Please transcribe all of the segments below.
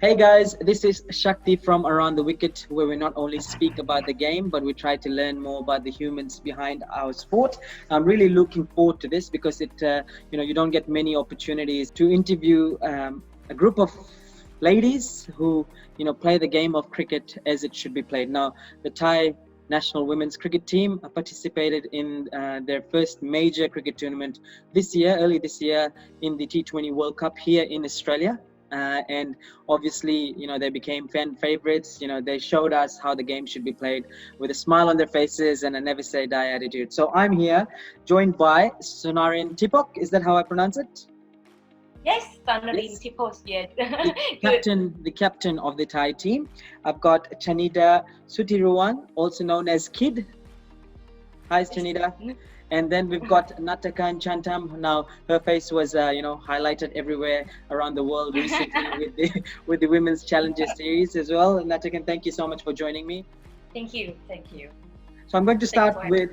Hey guys, this is Shakti from Around the Wicket, where we not only speak about the game, but we try to learn more about the humans behind our sport. I'm really looking forward to this because you don't get many opportunities to interview a group of ladies who, play the game of cricket as it should be played. Now, the Thai national women's cricket team participated in their first major cricket tournament early this year, in the T20 World Cup here in Australia. And obviously, they became fan favorites. They showed us how the game should be played with a smile on their faces and a never say die attitude. So I'm here joined by Sornnarin Tippoch. Is that how I pronounce it? Yes, Sornnarin Yes. Tippoch, yes. The captain of the Thai team. I've got Chanida Sutthiruang, also known as Kid. Hi, Chanida. And then we've got Natthakan Chantham. Now, her face was, highlighted everywhere around the world recently with the Women's Challenger Series as well. Natthakan, thank you so much for joining me. Thank you. So I'm going to start with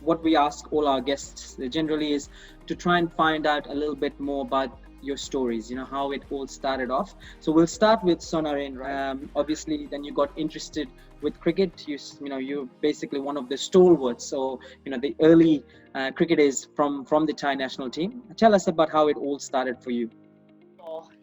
what we ask all our guests generally is to try and find out a little bit more about your stories, how it all started off. So we'll start with Sornnarin. Obviously, then you got interested with cricket. You're basically one of the stalwarts, so the early cricketers from the Thai national team. Tell us about how it all started for you.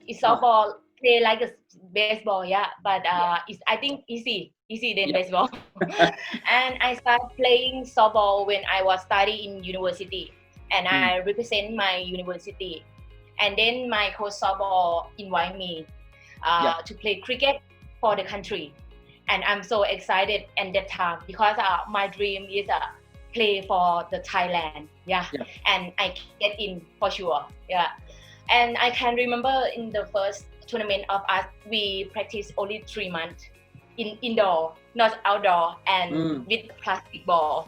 It's softball, play like a baseball, yeah. But it's I think easy than baseball. And I started playing softball when I was studying in university, and I represent my university. And then my coach softball invited me to play cricket for the country, and I'm so excited at that time because my dream is play for the Thailand, and I get in for sure, And I can remember in the first tournament of us, we practiced only 3 months in indoor, not outdoor, and with plastic ball,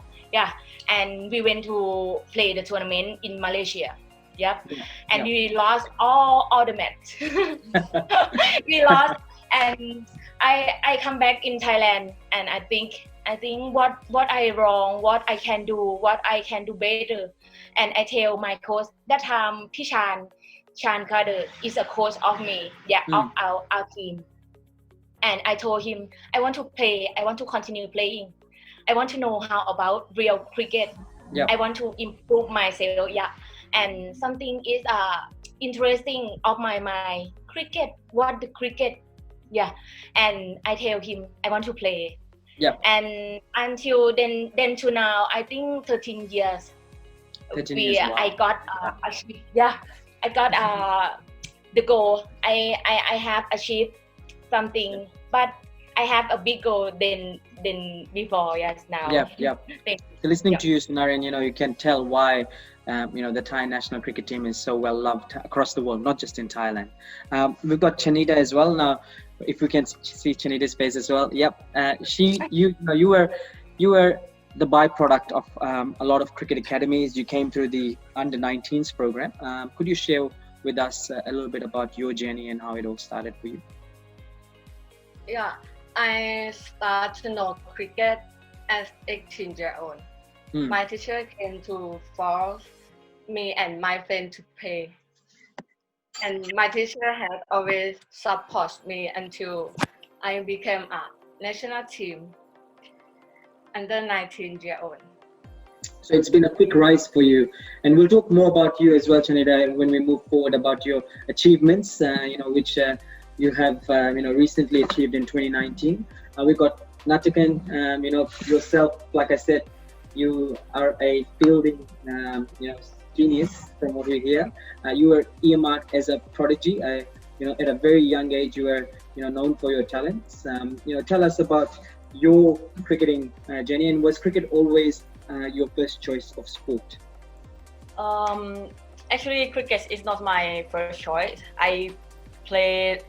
And we went to play the tournament in Malaysia. We lost all the match. We lost, and I come back in Thailand, and I think what I wrong, what I can do better, and I tell my coach that time, Chan Kader is a coach of me, of our team, and I told him I want to play, I want to continue playing, I want to know how about real cricket. I want to improve myself, and something is interesting of my mind, cricket, what the cricket, and I tell him I want to play, and until then to now, I think 13 years, wow. I got I got the goal. I have achieved something, but I have a big goal than before. Yes, now. So listening to you, Sornnarin, you can tell why the Thai national cricket team is so well loved across the world, not just in Thailand. We've got Chanida as well. Now, if we can see Chanida's face as well. You were the byproduct of a lot of cricket academies. You came through the under-19s program. Could you share with us a little bit about your journey and how it all started for you? I started to know cricket as 18-year-old. My teacher came to force me and my friend to play. And my teacher had always supported me until I became a national team under 19-year-old. So it's been a quick rise for you, and we'll talk more about you as well, Chanida, when we move forward about your achievements, which you have, recently achieved in 2019. We've got Natthakan, yourself, like I said, you are a fielding, genius from what we hear. You were earmarked as a prodigy. At a very young age, you were, known for your talents. Tell us about your cricketing journey, and was cricket always your first choice of sport? Actually, cricket is not my first choice. I played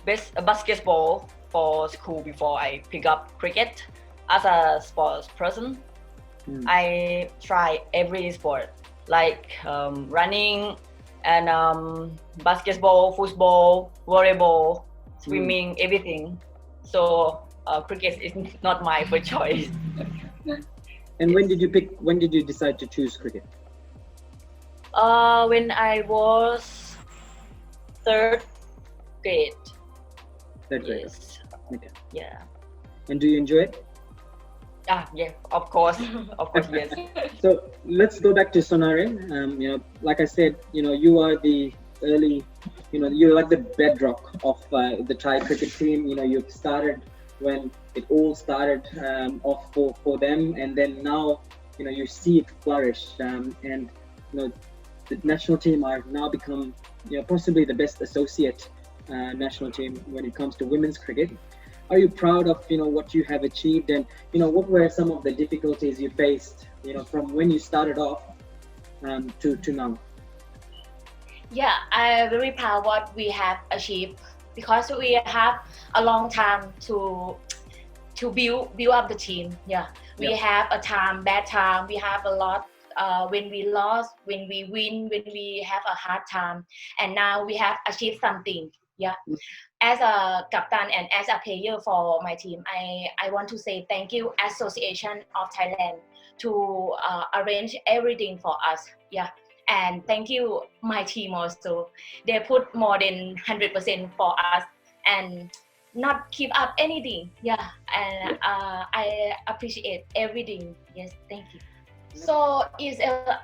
basketball for school before I pick up cricket as a sports person. I try every sport like running and basketball, football, volleyball, swimming, everything. So cricket is not my first choice. And when did you decide to choose cricket? When I was third grade. Third grade. Yes. Okay. Yeah. And do you enjoy it? Yeah, of course. Of course, yes. So let's go back to Sornnarin. Like I said, you are the early, you're like the bedrock of the Thai cricket team. You've started when it all started off for them, and then now, you see it flourish. And the national team are now become, possibly the best associate national team when it comes to women's cricket. Are you proud of what you have achieved, and what were some of the difficulties you faced from when you started off to now? Yeah, I'm very proud what we have achieved because we have a long time to build up the team. Yeah, we have a time, bad time. We have a lot when we lost, when we win, when we have a hard time, and now we have achieved something. Yeah. As a captain and as a player for my team, I want to say thank you Association of Thailand to arrange everything for us. Yeah, and thank you my team also. They put more than 100% for us and not give up anything. Yeah, and I appreciate everything. Yes, thank you. So it's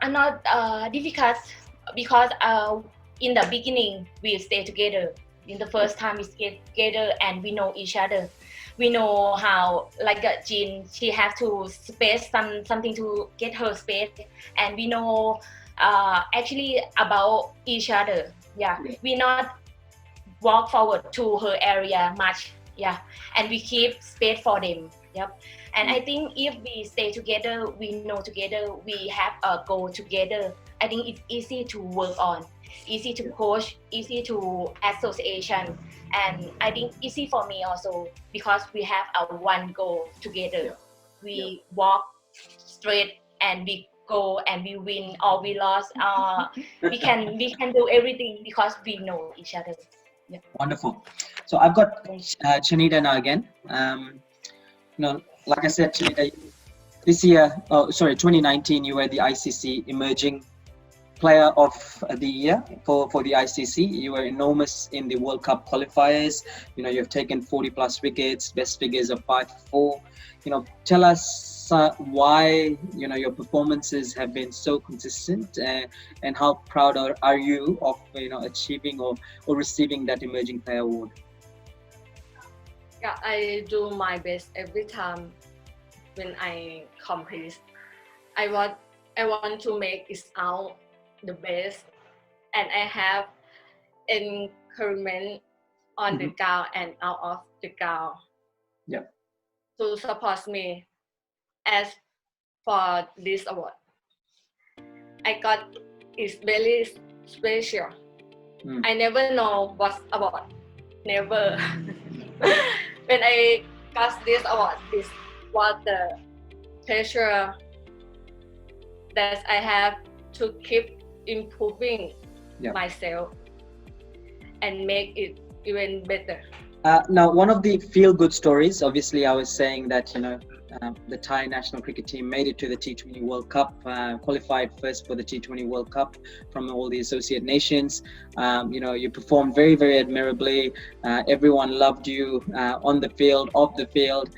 not difficult because in the beginning we stay together. In the first time we stay together and we know each other. We know how, like Jean, she have to space something to get her space, and we know actually about each other. Yeah, we not walk forward to her area much. Yeah, and we keep space for them. Yep. And I think if we stay together, we know together, we have a goal together. I think it's easy to work on. Easy to coach, easy to association, and I think easy for me also because we have our one goal together. We walk straight and we go and we win or we lost. We can do everything because we know each other. Yeah. Wonderful. So I've got Chanida now again. Like I said, Chanida, this year, 2019, you were the ICC Emerging Player of the Year for the ICC. You were enormous in the World Cup qualifiers. You've taken 40 plus wickets, best figures of 5-4. Tell us why your performances have been so consistent, and how proud are you of achieving or receiving that Emerging Player award? Yeah, I do my best every time when I compete. I want to make it out the best, and I have encouragement on the ground and out of the ground to support me. As for this award, I got is very special. I never know what's award, never. When I got this award, this was the pleasure that I have to keep improving myself and make it even better. Now, one of the feel-good stories, obviously, I was saying that the Thai national cricket team made it to the T20 World Cup, qualified first for the T20 World Cup from all the associate nations. You performed very, very admirably. Everyone loved you on the field, off the field.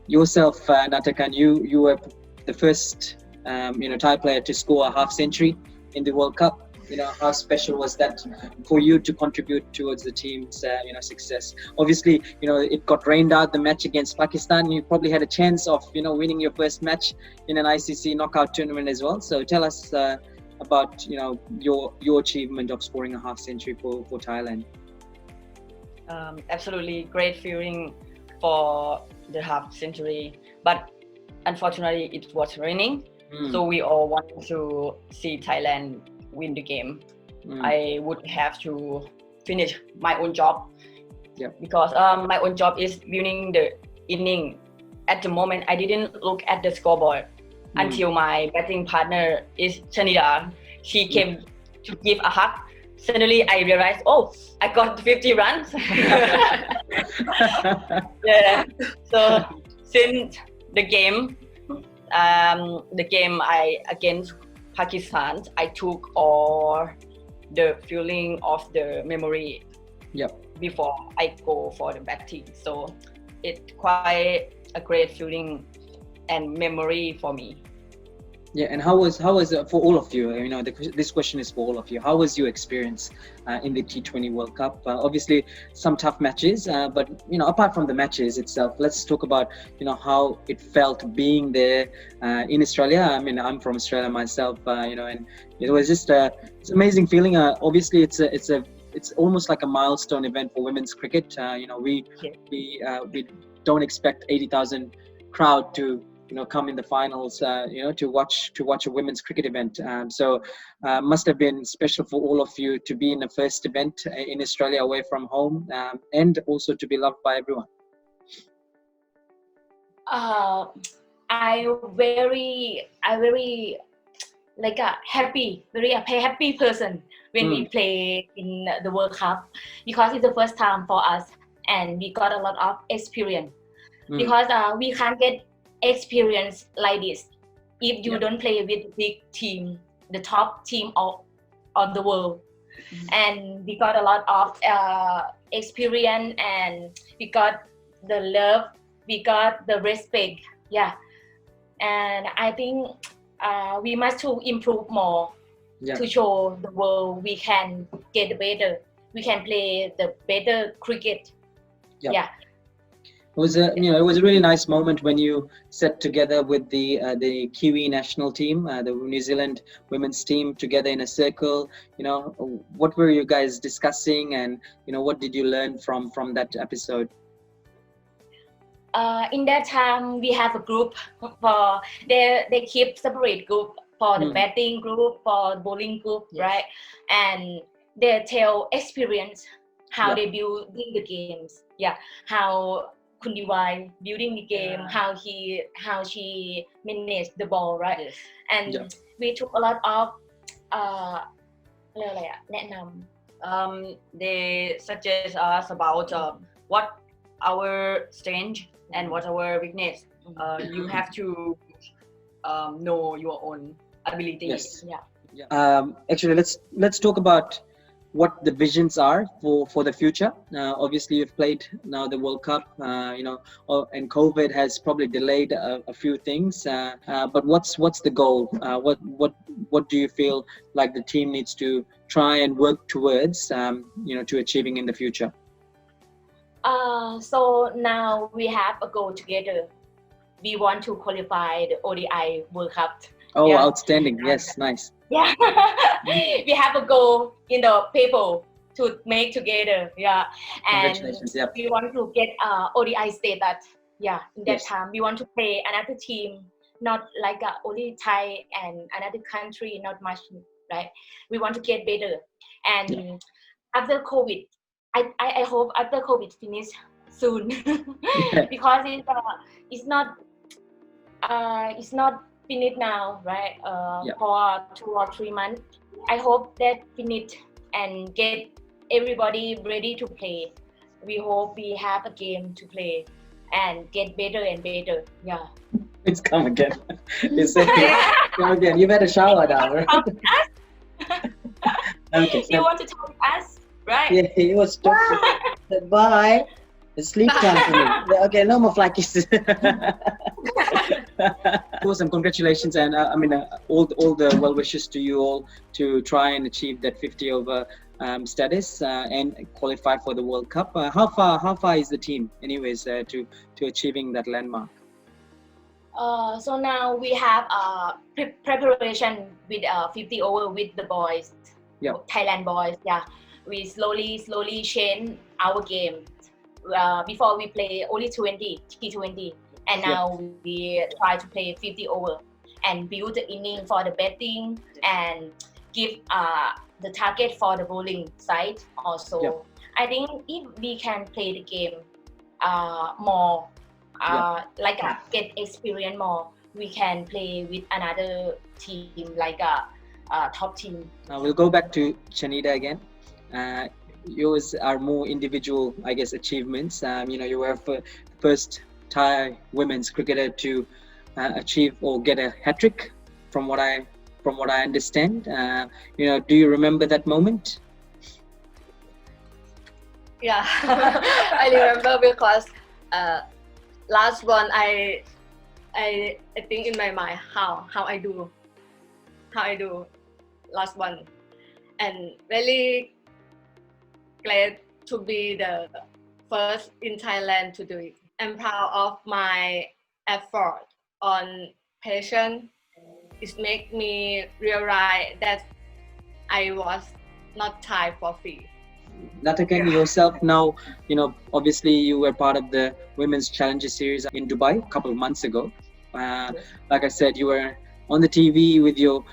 Yourself, Natthakan, you were the first Thai player to score a half century in the World Cup. How special was that for you to contribute towards the team's success? Obviously, it got rained out, the match against Pakistan. You probably had a chance of winning your first match in an ICC knockout tournament as well. So tell us about your achievement of scoring a half century for Thailand. Absolutely great feeling for the half century, but unfortunately it was raining, so we all wanted to see Thailand win the game. I would have to finish my own job because my own job is winning the inning. At the moment, I didn't look at the scoreboard until my batting partner is Chanida. She came to give a hug. Suddenly, I realized, I got 50 runs. So since the game I against Pakistan, I took all the feeling of the memory before I go for the batting. So it's quite a great feeling and memory for me. Yeah, and how was for all of you? You know, this question is for all of you. How was your experience in the T20 World Cup? Obviously, some tough matches, but you know, apart from the matches itself, let's talk about how it felt being there in Australia. I mean, I'm from Australia myself, and it was just it's an amazing feeling. Obviously, it's almost like a milestone event for women's cricket. We don't expect 80,000 crowd to come in the finals, to watch a women's cricket event. So must have been special for all of you to be in the first event in Australia away from home, and also to be loved by everyone. I very like a very happy person when we play in the World Cup, because it's the first time for us and we got a lot of experience. Because we can't get experience like this if you don't play with the big team, the top team of the world. And we got a lot of experience, and we got the love, we got the respect. And I think we must to improve more to show the world we can get better, we can play the better cricket. It was it was a really nice moment when you sat together with the Kiwi national team, the New Zealand women's team, together in a circle. What were you guys discussing, and what did you learn from that episode? In that time, we have a group for they keep separate group for the batting group, for the bowling group, right? And they tell experience how they building the games, how Kundiwai building the game, how she managed the ball, right? And we took a lot of แนะนำ they suggest us about what our strength and what our weakness. You have to know your own ability. Actually, let's talk about what the visions are for the future. Obviously, you've played now the World Cup, and COVID has probably delayed a few things. But what's the goal? What do you feel like the team needs to try and work towards, to achieving in the future? So now we have a goal together. We want to qualify the ODI World Cup. Oh, outstanding! Yes, nice. We have a goal in the paper to make together. And we want to get ODI status. In that time we want to play another team, not like only Thai and another country, not much, right? We want to get better. And after COVID, I hope after COVID finish soon, because it's not finished now, right? For 2 or 3 months. I hope that finish and get everybody ready to play. We hope we have a game to play and get better and better. It's come again. Come again. You've had a shower now, right? Okay. You want to talk to us, right? Yeah, he was talking. Bye. It's sleep time for me. Okay, no more flight kisses. Awesome, congratulations, and all the well wishes to you all to try and achieve that 50 over status and qualify for the World Cup. How far is the team, anyways, to achieving that landmark? So now we have preparation with 50 over with the boys, Thailand boys. We slowly change our game. Before we play only T20, and now we try to play 50 over and build the inning for the batting and give the target for the bowling side also. I think if we can play the game more, get experience more, we can play with another team like a top team. We'll go back to Chanida again. Yours are more individual, I guess, achievements. You were first Thai women's cricketer to achieve or get a hattrick, from what I understand. Do you remember that moment? Yeah, I remember because last one I think in my mind how I do last one, and really glad to be the first in Thailand to do it. I'm proud of my effort on patience. It make me realize that I was not Thai for free. Natthakan, yourself now, obviously you were part of the Women's Challenger Series in Dubai a couple of months ago. Like I said, you were on the TV with your,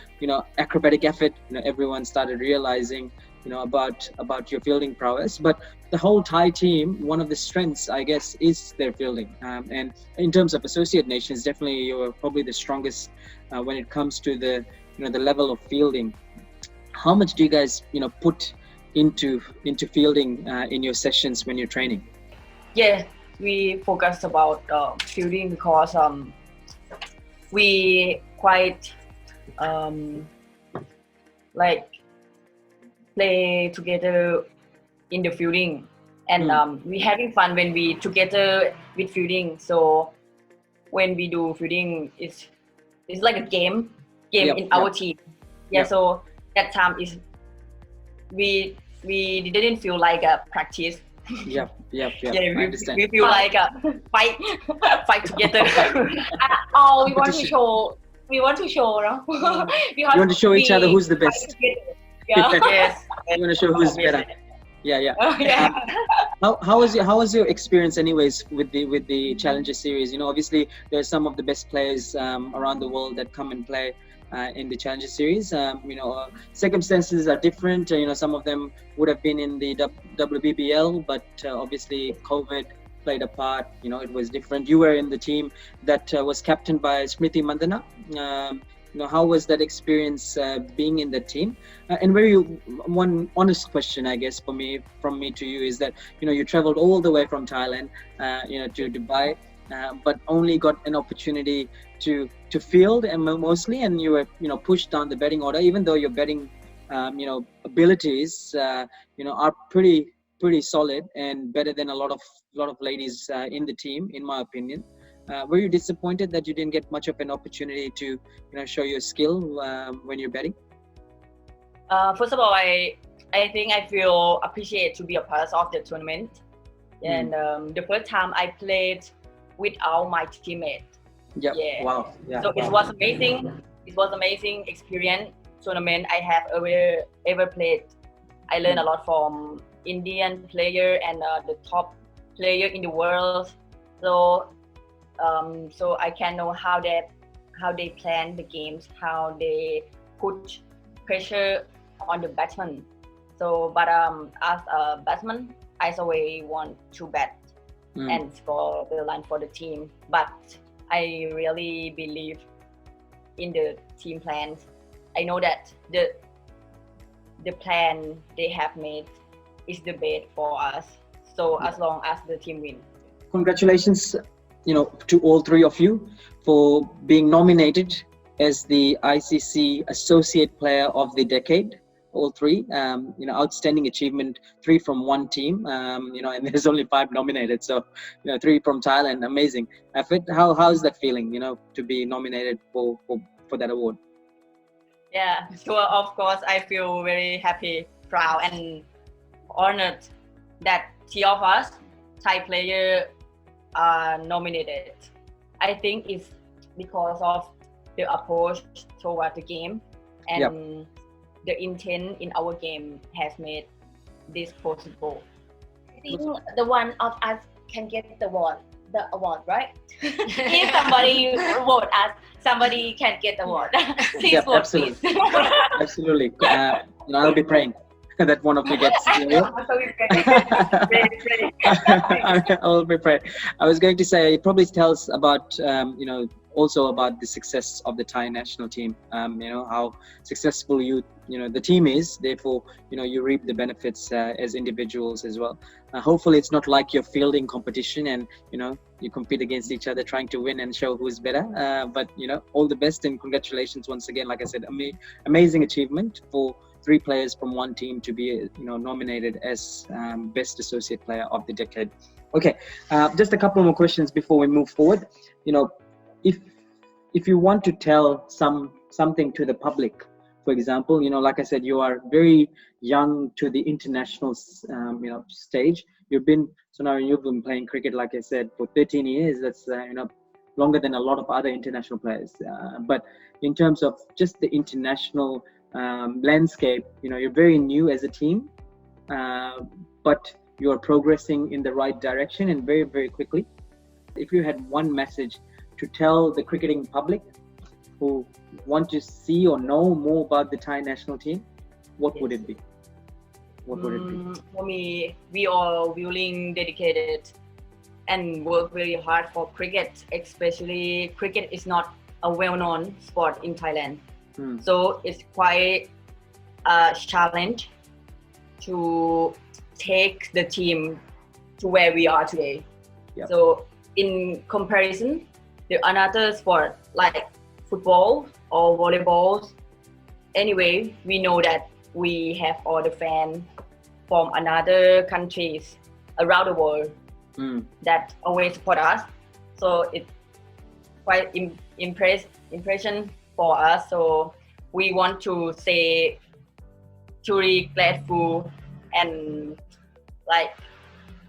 acrobatic effort. Everyone started realizing, about your fielding prowess. But the whole Thai team, one of the strengths, I guess, is their fielding. And in terms of associate nations, definitely you're probably the strongest when it comes to the, the level of fielding. How much do you guys, put into fielding in your sessions when you're training? Yeah, we focus about fielding because we quite like play together in the fielding, and we having fun when we together with fielding. So when we do fielding, it's like a game in our team. Yeah, so that time is we didn't feel like a practice. Yeah, Yeah, I understand. we feel like a fight together. Oh, we want to show, no? You want to show each other who's the best. Yeah. Yes. You want to show who's better. Yeah. Yeah. How was your experience, anyways, with the Challenger Series? Obviously there's some of the best players around the world that come and play in the Challenger Series. Circumstances are different. Some of them would have been in the WBBL, but obviously COVID played a part. It was different. You were in the team that was captained by Smriti Mandana. How was that experience being in the team? And one honest question, I guess, from me to you is that you traveled all the way from Thailand, to Dubai, but only got an opportunity to field and mostly, and you were pushed down the batting order, even though your batting abilities are pretty solid and better than a lot of ladies in the team, in my opinion. Were you disappointed that you didn't get much of an opportunity to show your skill when you're batting? First of all, I think I feel appreciated to be a part of the tournament. And the first time I played without my teammate. Yep. Yeah. Wow. Yeah. So wow. It was amazing. It was amazing experience tournament I have ever played. I learned a lot from Indian player and the top player in the world. So I can know how they plan the games, how they put pressure on the batsman. So, but as a batsman, I always want to bat and score the run for the team. But I really believe in the team plans. I know that the plan they have made is the best for us. So as long as the team wins. Congratulations, to all three of you for being nominated as the ICC Associate Player of the Decade. All three, outstanding achievement. 3 from one team, and there's only 5 nominated. So, 3 from Thailand. Amazing effort. How's that feeling? To be nominated for that award. Yeah, sure. Of course, I feel very happy, proud, and honored that 3 of us, Thai player, are nominated. I think it's because of the approach toward the game and the intent in our game has made this possible. I think the one of us can get the award, right? If somebody vote us, somebody can get the award. Please vote, absolutely. please. Absolutely. I'll be praying that one of you gets the award. I will be praying. I was going to say, it probably tells about also about the success of the Thai national team. How successful the team is. Therefore, you reap the benefits as individuals as well. Hopefully, it's not like your fielding competition and you compete against each other trying to win and show who's better. But all the best and congratulations once again. Like I said, amazing achievement for 3 players from one team to be nominated as best associate player of the decade. Okay, just a couple more questions before we move forward. If you want to tell something to the public, for example, like I said, you are very young to the international stage. You've been playing cricket, like I said, for 13 years. That's longer than a lot of other international players. But in terms of just the international landscape, you're very new as a team, but you're progressing in the right direction and very, very quickly. If you had one message to tell the cricketing public who want to see or know more about the Thai national team, what would it be? What would it be? For me, we are willing, dedicated, and work very hard for cricket. Especially, cricket is not a well-known sport in Thailand, so it's quite a challenge to take the team to where we are today. Yep. So, in comparison, the another sport like football or volleyball, anyway, we know that we have all the fans from another countries around the world that always support us. So it's quite impression for us. So we want to say truly grateful, and like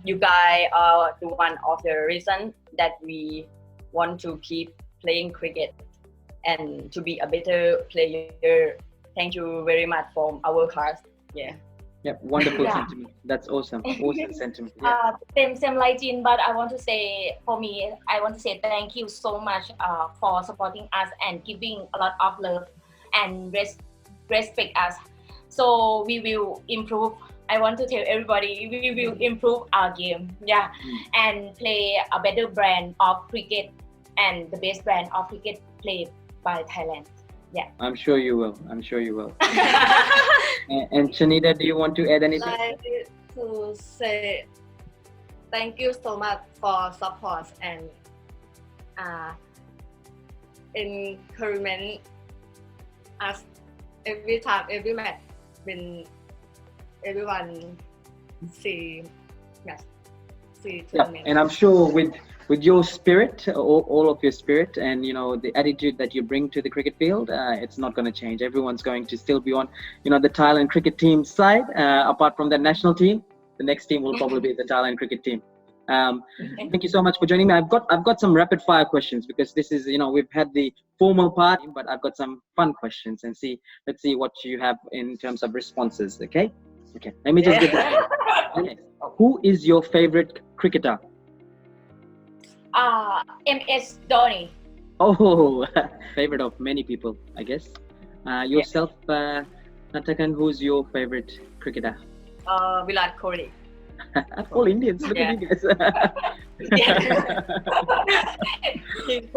you guys are the one of the reason that we want to keep playing cricket and to be a better player. Thank you very much from our class. Yeah. Yep, wonderful sentiment. That's awesome. Awesome sentiment. Yeah. Same like Jin, but I want to say, for me, I want to say thank you so much for supporting us and giving a lot of love and respect us. So we will improve. I want to tell everybody we will improve our game, and play a better brand of cricket and the best brand of cricket played by Thailand. Yeah, I'm sure you will. And Chanida, do you want to add anything? I'd like to say thank you so much for support and encouragement us every time, every match when everyone see tournament. And I'm sure with your spirit, all of your spirit, and the attitude that you bring to the cricket field, it's not going to change. Everyone's going to still be on the Thailand cricket team side. Apart from the national team, the next team will probably be the Thailand cricket team. Thank you so much for joining me. I've got some rapid fire questions, because this is we've had the formal part, but I've got some fun questions, and let's see what you have in terms of responses. Okay, let me just get this. Okay. Who is your favorite cricketer? MS Dhoni. Oh, favorite of many people, I guess. Yourself, Natthakan, who's your favorite cricketer? Virat Kohli. All Indians, look at you guys.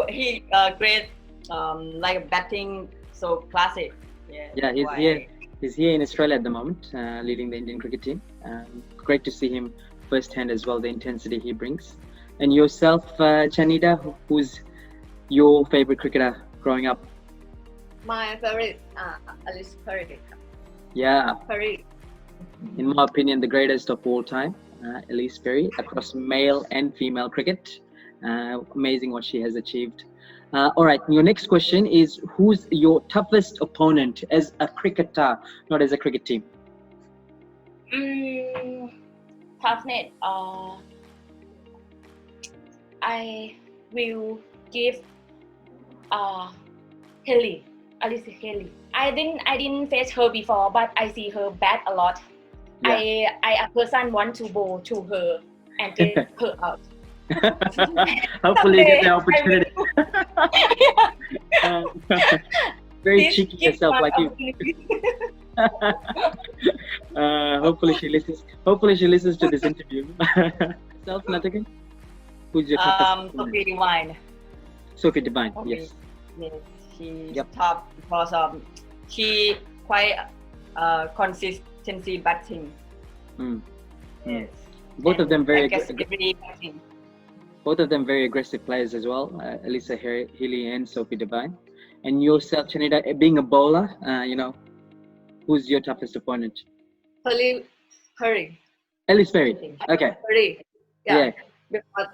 He great, like batting, so classic. He's here in Australia at the moment, leading the Indian cricket team. Great to see him firsthand as well, the intensity he brings. And yourself, Chanida, who's your favorite cricketer growing up? My favorite, Alice Perry. Yeah. Perry. In my opinion, the greatest of all time, Elise Perry, across male and female cricket. Amazing what she has achieved. All right, your next question is, who's your toughest opponent as a cricketer, not as a cricket team? Toughness. I will give Haley, Alice Haley. I didn't face her before, but I see her bat a lot. Yeah. I a person want to bowl to her and get her out. Hopefully you get the opportunity. Very cheeky yourself, like you. Hopefully she listens to this interview. Self, Natthakan? Who's your toughest? Sophie Devine. Sophie Devine, yes. Yes, she's tough because she quite consistency batting. Yes. Both of them very aggressive. Both of them very aggressive players as well. Elisa Healy and Sophie Devine. And yourself, Chanida, being a bowler, Who's your toughest opponent? Perry. Ellis Perry. Okay. Perry. Yeah. Because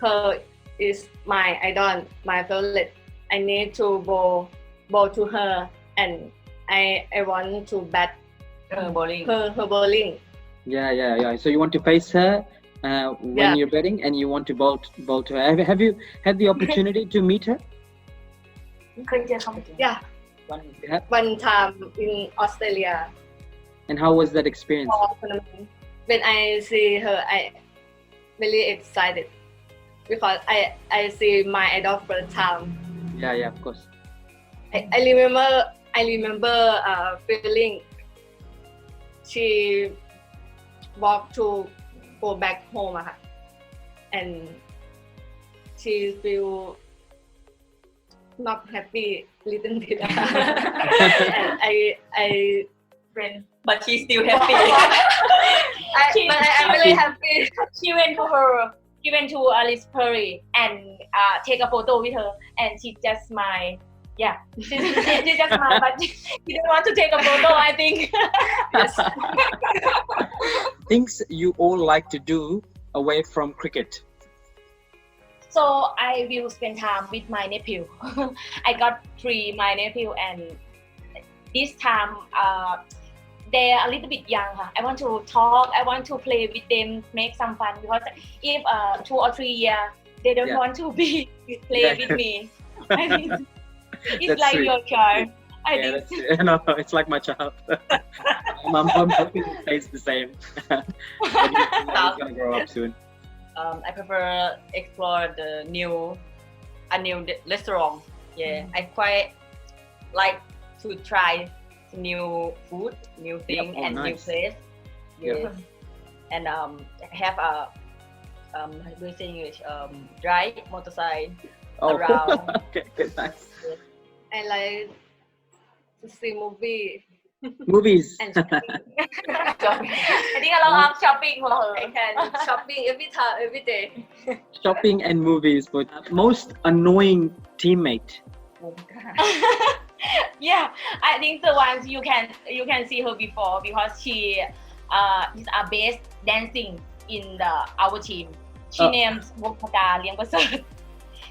her is my idol, my favorite. I need to bowl to her, and I want to bat her bowling. Her bowling. Yeah. So you want to face her when you're batting, and you want to bowl to her. Have you had the opportunity to meet her? Yeah. One time in Australia. And how was that experience? When I see her, I really excited because I see my idol first time. Yeah, of course. I remember feeling she walked to go back home and she feel not happy little bit. And I but she's still happy. I'm really happy. She went to Alice Perry and take a photo with her, and she just smiled. Yeah, she just smiled, but she didn't want to take a photo, I think. Yes. Things you all like to do away from cricket. So I will spend time with my nephew. I got 3 my nephew, and this time they're a little bit young. I want to talk. I want to play with them, make some fun. Because if 2 or 3 years they don't want to play with me, I think it's That's like sweet. your child. I think. No, it's like my child. I'm hoping it stays the same. He's gonna grow up soon. I prefer explore a new restaurant. Yeah, I quite like to try new food, new thing, and new place. Yeah, and have a how do you say in English? Drive motorcycle around. Okay, good, nice. Yeah. I like to see Movies. and shopping. I think a lot of shopping for her. I can shopping every time, every day. Shopping and movies. But most annoying teammate. Yeah, I think the ones you can see her before, because she is our best dancing in our team. She names Wokada Liangpasert.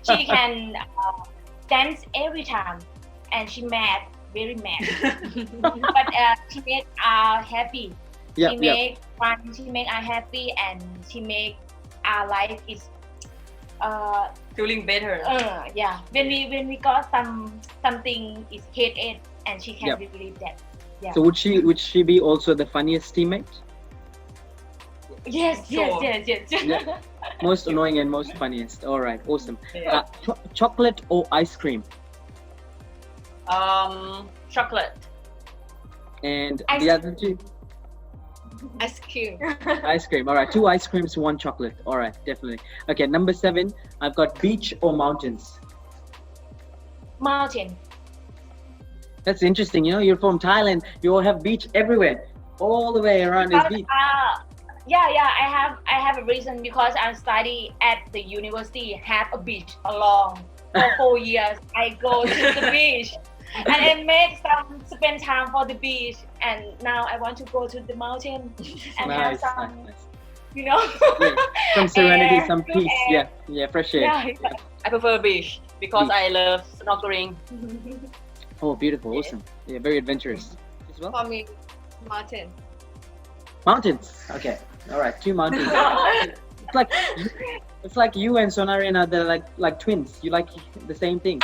She can dance every time, and she mad, very mad. But she make us happy. She make fun. She make us happy, and she make our life is feeling better. Yeah. When we got something is headache, and she can relieve that. Yeah. So would she be also the funniest teammate? Yes. Yeah. Most annoying and most funniest. All right, awesome. Yeah. Chocolate or ice cream? Chocolate. And the other two? Ice cream. Ice cream. All right, 2 ice creams, 1 chocolate. All right, definitely. Okay, number 7. I've got beach or mountains. Mountain. That's interesting. You know, you're from Thailand. You all have beach everywhere, all the way around is beach. I have a reason, because I study at the university, have a beach along for 4 years. I go to the beach and I spend time for the beach, and now I want to go to the mountain and have some, you know, some serenity, some good peace. air. Yeah, fresh air. I prefer beach because I love snorkeling. Oh, beautiful, awesome. Yeah, very adventurous as well. For me, mountain. Mountains. Okay. All right, 2 mountains. It's like you and Sornnarin are like twins. You like the same thing.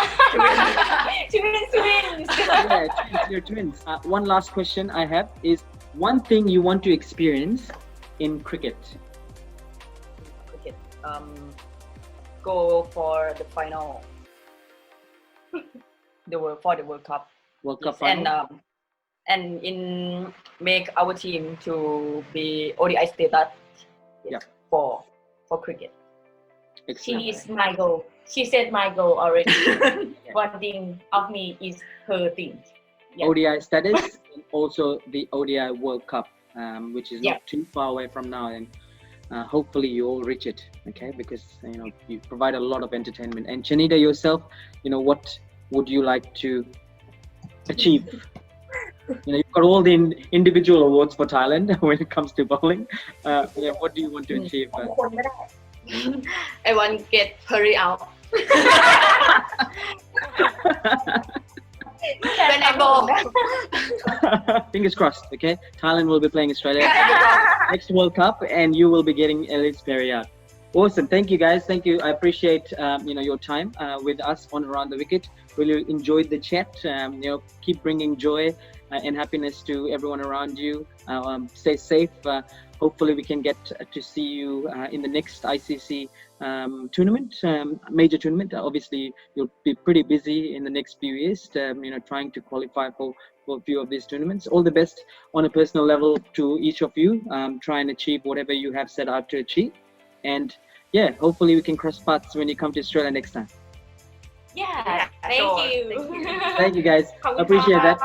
Twins. Yeah, you're twins. One last question I have is, one thing you want to experience in cricket. Go for the final. For the World Cup. World Cup yes, final. And make our team to be ODI status. Yes, for cricket. Excellent. She is my goal. She said my goal already. One thing of me is her thing. Yeah. ODI status and also the ODI World Cup, which is not too far away from now, and hopefully you all reach it. Okay, because you provide a lot of entertainment. And Chanida yourself, what would you like to achieve? You've got all the individual awards for Thailand when it comes to bowling. What do you want to achieve? I want to get Perry out. When I bowl. Fingers crossed, okay? Thailand will be playing Australia next World Cup, and you will be getting Ellis Perry out. Awesome. Thank you, guys. Thank you. I appreciate your time with us on Around the Wicket. Really enjoyed the chat. Keep bringing joy and happiness to everyone around you. Stay safe. Hopefully, we can get to see you in the next ICC tournament, major tournament. Obviously, you'll be pretty busy in the next few years, trying to qualify for a few of these tournaments. All the best on a personal level to each of you. Try and achieve whatever you have set out to achieve. And hopefully we can cross paths when you come to Australia next time. Yeah, thank you. Thank you, guys. Appreciate that.